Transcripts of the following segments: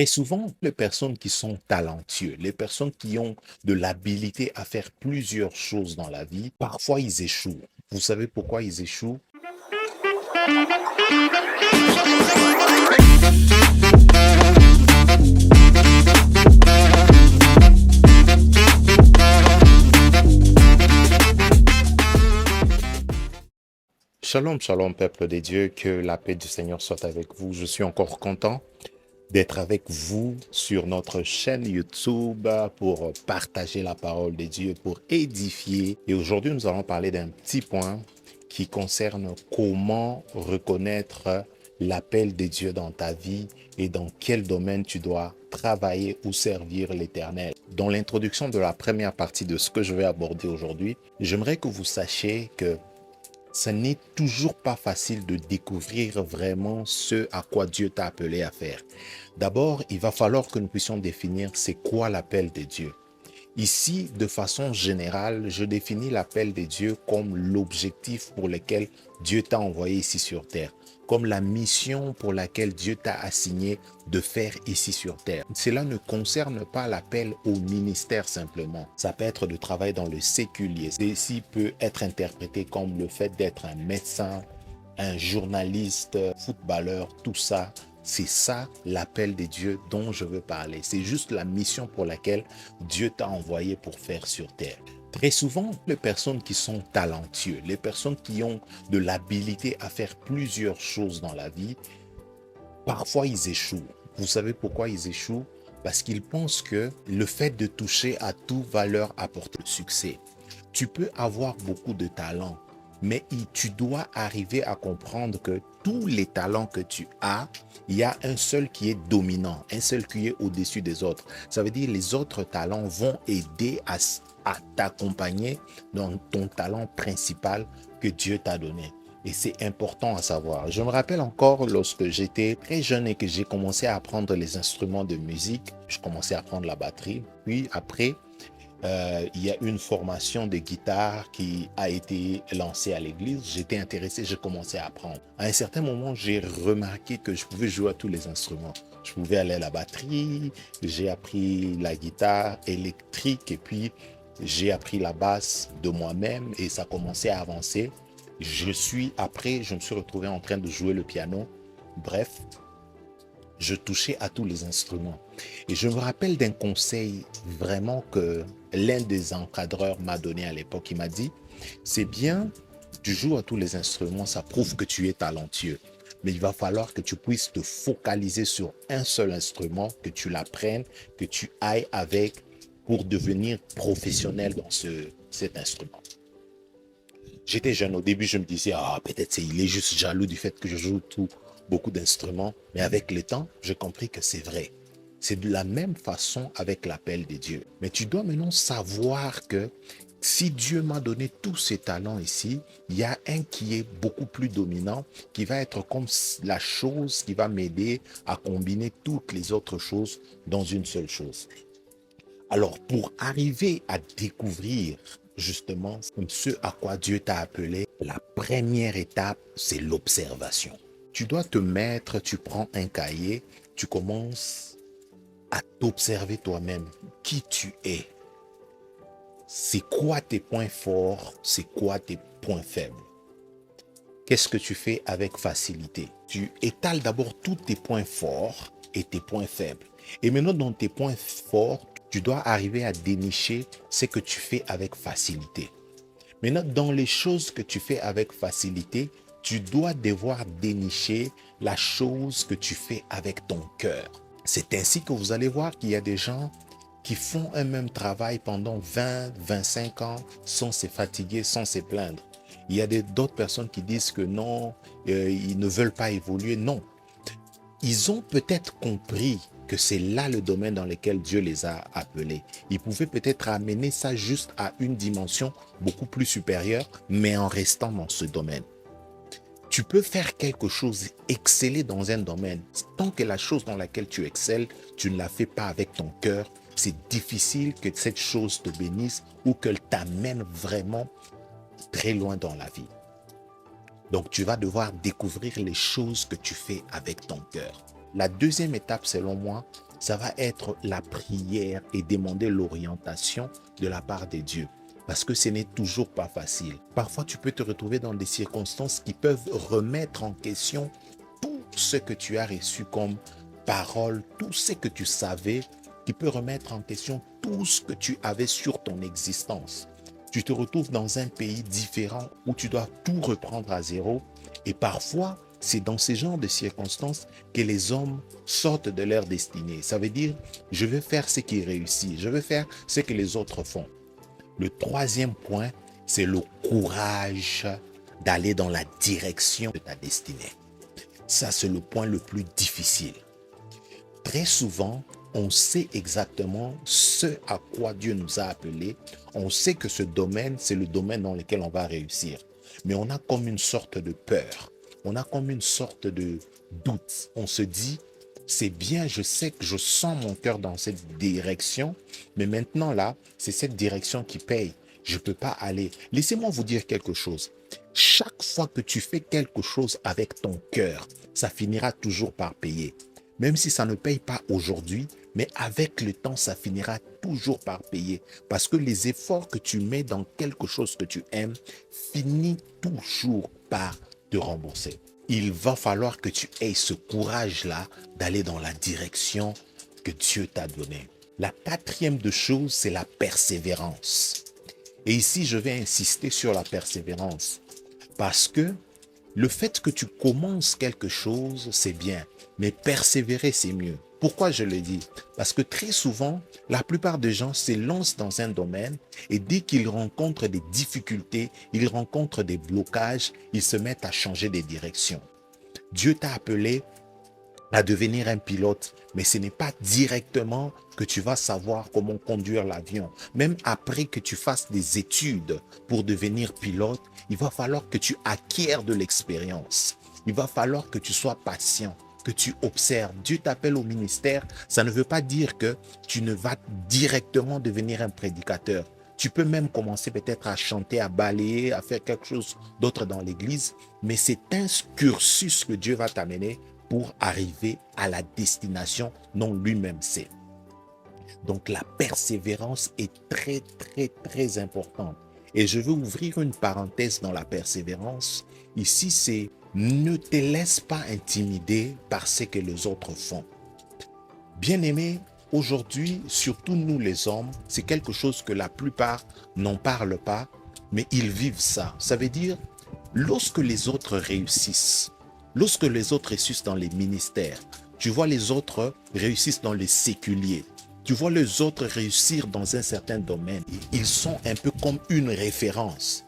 Et souvent, les personnes qui sont talentueux, les personnes qui ont de l'habilité à faire plusieurs choses dans la vie, parfois ils échouent. Vous savez pourquoi ils échouent? Shalom, shalom, peuple des dieux, que la paix du Seigneur soit avec vous. Je suis encore content d'être avec vous sur notre chaîne YouTube pour partager la parole de Dieu, pour édifier. Et aujourd'hui, nous allons parler d'un petit point qui concerne comment reconnaître l'appel de Dieu dans ta vie et dans quel domaine tu dois travailler ou servir l'Éternel. Dans l'introduction de la première partie de ce que je vais aborder aujourd'hui, j'aimerais que vous sachiez que ce n'est toujours pas facile de découvrir vraiment ce à quoi Dieu t'a appelé à faire. D'abord, il va falloir que nous puissions définir c'est quoi l'appel de Dieu. Ici, de façon générale, je définis l'appel de Dieu comme l'objectif pour lequel Dieu t'a envoyé ici sur terre, comme la mission pour laquelle Dieu t'a assigné de faire ici sur terre. Cela ne concerne pas l'appel au ministère simplement. Ça peut être de travail dans le séculier. Ceci peut être interprété comme le fait d'être un médecin, un journaliste, footballeur, tout ça. C'est ça l'appel de Dieu dont je veux parler. C'est juste la mission pour laquelle Dieu t'a envoyé pour faire sur terre. Très souvent, les personnes qui sont talentueux, les personnes qui ont de l'habilité à faire plusieurs choses dans la vie, parfois ils échouent. Vous savez pourquoi ils échouent? Parce qu'ils pensent que le fait de toucher à tout va leur apporter le succès. Tu peux avoir beaucoup de talents, mais tu dois arriver à comprendre que tous les talents que tu as, il y a un seul qui est dominant, un seul qui est au-dessus des autres. Ça veut dire les autres talents vont aider à t'accompagner dans ton talent principal que Dieu t'a donné. Et c'est important à savoir. Je me rappelle encore lorsque j'étais très jeune et que j'ai commencé à apprendre les instruments de musique. Je commençais à apprendre la batterie. Puis après, il y a une formation de guitare qui a été lancée à l'église. J'étais intéressé, j'ai commencé à apprendre. À un certain moment, j'ai remarqué que je pouvais jouer à tous les instruments. Je pouvais aller à la batterie, j'ai appris la guitare électrique et puis j'ai appris la basse de moi-même et ça commençait à avancer. Après, je me suis retrouvé en train de jouer le piano. Bref, je touchais à tous les instruments. Et je me rappelle d'un conseil vraiment que l'un des encadreurs m'a donné à l'époque. Il m'a dit, c'est bien, tu joues à tous les instruments, ça prouve que tu es talentueux. Mais il va falloir que tu puisses te focaliser sur un seul instrument, que tu l'apprennes, que tu ailles avec pour devenir professionnel dans cet instrument. J'étais jeune au début, je me disais, peut-être il est juste jaloux du fait que je joue beaucoup d'instruments. Mais avec le temps, j'ai compris que c'est vrai. C'est de la même façon avec l'appel de Dieu. Mais tu dois maintenant savoir que si Dieu m'a donné tous ces talents ici, il y a un qui est beaucoup plus dominant, qui va être comme la chose qui va m'aider à combiner toutes les autres choses dans une seule chose. Alors, pour arriver à découvrir justement ce à quoi Dieu t'a appelé, la première étape, c'est l'observation. Tu dois te mettre, tu prends un cahier, tu commences à t'observer toi-même, qui tu es. C'est quoi tes points forts, c'est quoi tes points faibles. Qu'est-ce que tu fais avec facilité? Tu étales d'abord tous tes points forts et tes points faibles. Et maintenant, dans tes points forts, tu dois arriver à dénicher ce que tu fais avec facilité. Maintenant, dans les choses que tu fais avec facilité, tu dois devoir dénicher la chose que tu fais avec ton cœur. C'est ainsi que vous allez voir qu'il y a des gens qui font un même travail pendant 20, 25 ans sans se fatiguer, sans se plaindre. Il y a d'autres personnes qui disent que non, ils ne veulent pas évoluer. Non, ils ont peut-être compris que c'est là le domaine dans lequel Dieu les a appelés. Ils pouvaient peut-être amener ça juste à une dimension beaucoup plus supérieure, mais en restant dans ce domaine. Tu peux faire quelque chose, exceller dans un domaine. Tant que la chose dans laquelle tu excelles, tu ne la fais pas avec ton cœur, c'est difficile que cette chose te bénisse ou qu'elle t'amène vraiment très loin dans la vie. Donc, tu vas devoir découvrir les choses que tu fais avec ton cœur. La deuxième étape, selon moi, ça va être la prière et demander l'orientation de la part de Dieu. Parce que ce n'est toujours pas facile. Parfois, tu peux te retrouver dans des circonstances qui peuvent remettre en question tout ce que tu as reçu comme parole, tout ce que tu savais, qui peut remettre en question tout ce que tu avais sur ton existence. Tu te retrouves dans un pays différent où tu dois tout reprendre à zéro et parfois, c'est dans ce genre de circonstances que les hommes sortent de leur destinée. Ça veut dire, je vais faire ce qui réussit, je vais faire ce que les autres font. Le troisième point, c'est le courage d'aller dans la direction de ta destinée. Ça, c'est le point le plus difficile. Très souvent, on sait exactement ce à quoi Dieu nous a appelés. On sait que ce domaine, c'est le domaine dans lequel on va réussir. Mais on a comme une sorte de peur. On a comme une sorte de doute. On se dit, c'est bien, je sais que je sens mon cœur dans cette direction, mais maintenant là, c'est cette direction qui paye. Je ne peux pas aller. Laissez-moi vous dire quelque chose. Chaque fois que tu fais quelque chose avec ton cœur, ça finira toujours par payer. Même si ça ne paye pas aujourd'hui, mais avec le temps, ça finira toujours par payer. Parce que les efforts que tu mets dans quelque chose que tu aimes finissent toujours par te rembourser. Il va falloir que tu aies ce courage-là d'aller dans la direction que Dieu t'a donnée. La quatrième de chose, c'est la persévérance. Et ici, je vais insister sur la persévérance. Parce que le fait que tu commences quelque chose, c'est bien. Mais persévérer, c'est mieux. Pourquoi je le dis? Parce que très souvent, la plupart des gens se lancent dans un domaine et dès qu'ils rencontrent des difficultés, ils rencontrent des blocages, ils se mettent à changer de direction. Dieu t'a appelé à devenir un pilote, mais ce n'est pas directement que tu vas savoir comment conduire l'avion. Même après que tu fasses des études pour devenir pilote, il va falloir que tu acquières de l'expérience. Il va falloir que tu sois patient, que tu observes. Dieu t'appelle au ministère, ça ne veut pas dire que tu ne vas directement devenir un prédicateur. Tu peux même commencer peut-être à chanter, à balayer, à faire quelque chose d'autre dans l'église, mais c'est un cursus que Dieu va t'amener pour arriver à la destination dont lui-même sait. Donc la persévérance est très, très, très importante. Et je veux ouvrir une parenthèse dans la persévérance. Ici, c'est ne te laisse pas intimider par ce que les autres font. Bien-aimés, aujourd'hui, surtout nous les hommes, c'est quelque chose que la plupart n'en parlent pas, mais ils vivent ça. Ça veut dire, lorsque les autres réussissent, lorsque les autres réussissent dans les ministères, tu vois les autres réussissent dans les séculiers, tu vois les autres réussir dans un certain domaine, ils sont un peu comme une référence.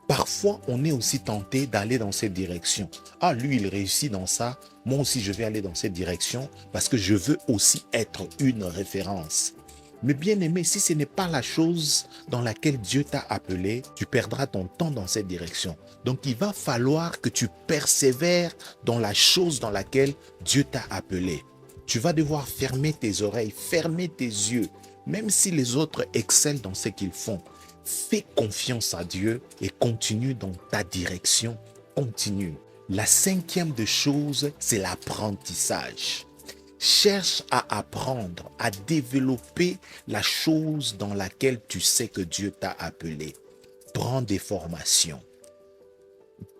Parfois, on est aussi tenté d'aller dans cette direction. Ah, lui, il réussit dans ça, moi aussi je vais aller dans cette direction parce que je veux aussi être une référence. Mais bien aimé, si ce n'est pas la chose dans laquelle Dieu t'a appelé, tu perdras ton temps dans cette direction. Donc il va falloir que tu persévères dans la chose dans laquelle Dieu t'a appelé. Tu vas devoir fermer tes oreilles, fermer tes yeux, même si les autres excellent dans ce qu'ils font. Fais confiance à Dieu et continue dans ta direction. Continue. La cinquième des choses, c'est l'apprentissage. Cherche à apprendre, à développer la chose dans laquelle tu sais que Dieu t'a appelé. Prends des formations.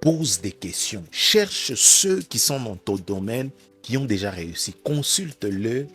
Pose des questions. Cherche ceux qui sont dans ton domaine, qui ont déjà réussi. Consulte-le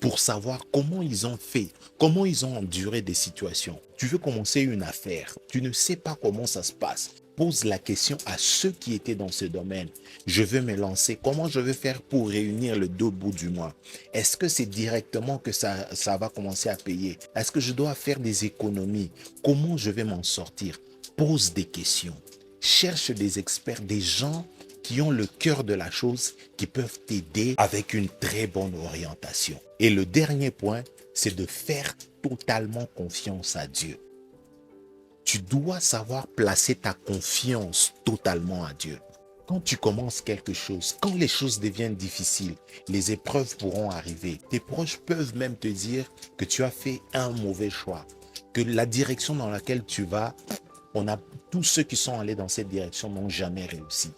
pour savoir comment ils ont fait, comment ils ont enduré des situations. Tu veux commencer une affaire, tu ne sais pas comment ça se passe. Pose la question à ceux qui étaient dans ce domaine. Je veux me lancer. Comment je vais faire pour réunir le deux bouts du mois? Est-ce que c'est directement que ça va commencer à payer? Est-ce que je dois faire des économies? Comment je vais m'en sortir? Pose des questions. Cherche des experts, des gens qui ont le cœur de la chose, qui peuvent t'aider avec une très bonne orientation. Et le dernier point, c'est de faire totalement confiance à Dieu. Tu dois savoir placer ta confiance totalement à Dieu. Quand tu commences quelque chose, quand les choses deviennent difficiles, les épreuves pourront arriver. Tes proches peuvent même te dire que tu as fait un mauvais choix, que la direction dans laquelle tu vas, tous ceux qui sont allés dans cette direction n'ont jamais réussi.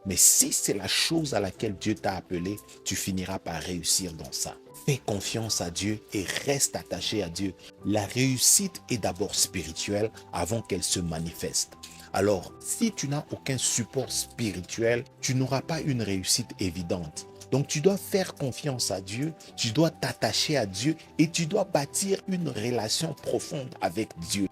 Mais si c'est la chose à laquelle Dieu t'a appelé, tu finiras par réussir dans ça. Fais confiance à Dieu et reste attaché à Dieu. La réussite est d'abord spirituelle avant qu'elle se manifeste. Alors, si tu n'as aucun support spirituel, tu n'auras pas une réussite évidente. Donc, tu dois faire confiance à Dieu, tu dois t'attacher à Dieu et tu dois bâtir une relation profonde avec Dieu.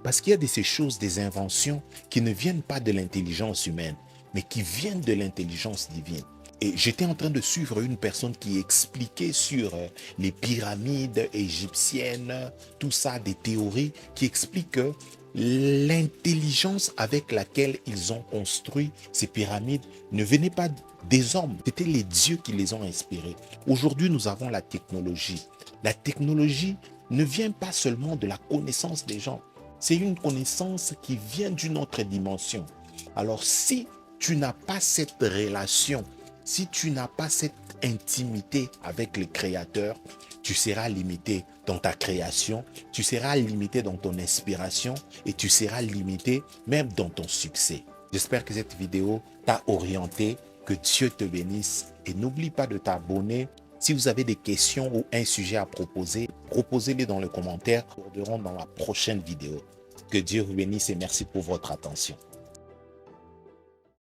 Parce qu'il y a de ces choses, des inventions qui ne viennent pas de l'intelligence humaine, mais qui viennent de l'intelligence divine. Et j'étais en train de suivre une personne qui expliquait sur les pyramides égyptiennes, tout ça, des théories qui expliquent que l'intelligence avec laquelle ils ont construit ces pyramides ne venait pas des hommes, c'était les dieux qui les ont inspirés. Aujourd'hui, nous avons la technologie. La technologie ne vient pas seulement de la connaissance des gens, c'est une connaissance qui vient d'une autre dimension. Alors si tu n'as pas cette relation, si tu n'as pas cette intimité avec le Créateur, tu seras limité dans ta création, tu seras limité dans ton inspiration et tu seras limité même dans ton succès. J'espère que cette vidéo t'a orienté, que Dieu te bénisse et n'oublie pas de t'abonner. Si vous avez des questions ou un sujet à proposer, proposez-les dans les commentaires. Nous reverrons dans la prochaine vidéo. Que Dieu vous bénisse et merci pour votre attention.